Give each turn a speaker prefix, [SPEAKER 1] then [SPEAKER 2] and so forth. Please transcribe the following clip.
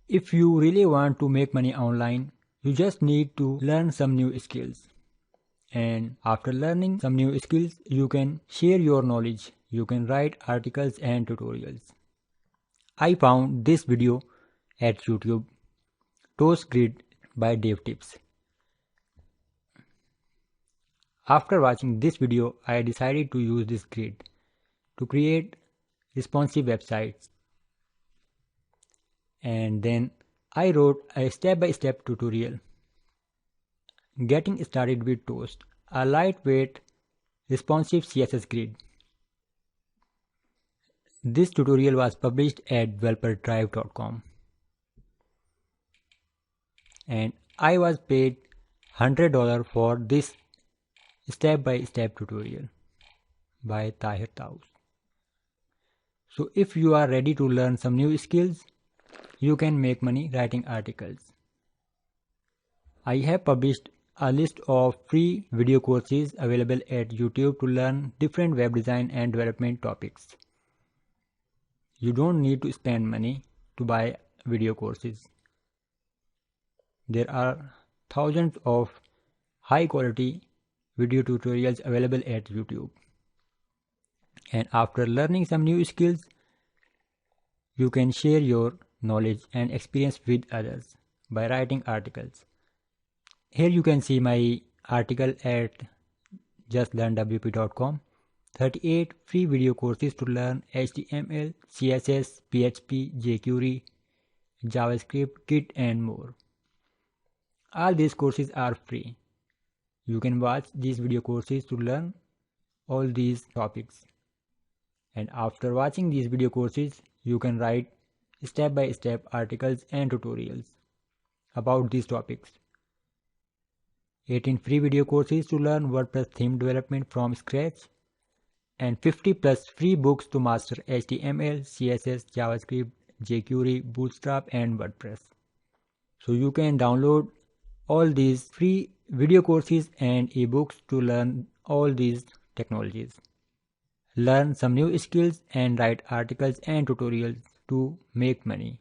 [SPEAKER 1] If you really want to make money online, you just need to learn some new skills. And after learning some new skills, you can share your knowledge. You can write articles and tutorials. I found this video at YouTube, Toast Grid by Dave Tips. After watching this video, I decided to use this grid to create responsive websites. And then I wrote a step-by-step tutorial. Getting started with Toast, a lightweight, responsive CSS grid. This tutorial was published at developerdrive.com and I was paid $100 for this step-by-step tutorial by Tahir Taus. So if you are ready to learn some new skills, you can make money writing articles. I have published a list of free video courses available at YouTube to learn different web design and development topics. You don't need to spend money to buy video courses. There are thousands of high quality video tutorials available at YouTube. And after learning some new skills, you can share your knowledge and experience with others by writing articles. Here you can see my article at justlearnwp.com. 38 free video courses to learn HTML, CSS, PHP, jQuery, JavaScript, Git and more. All these courses are free. You can watch these video courses to learn all these topics. And after watching these video courses, you can write step-by-step articles and tutorials about these topics. 18 free video courses to learn WordPress theme development from scratch, and 50 plus free books to master HTML, CSS, JavaScript, jQuery, Bootstrap and WordPress. So you can download all these free video courses and ebooks to learn all these technologies. Learn some new skills and write articles and tutorials to make money.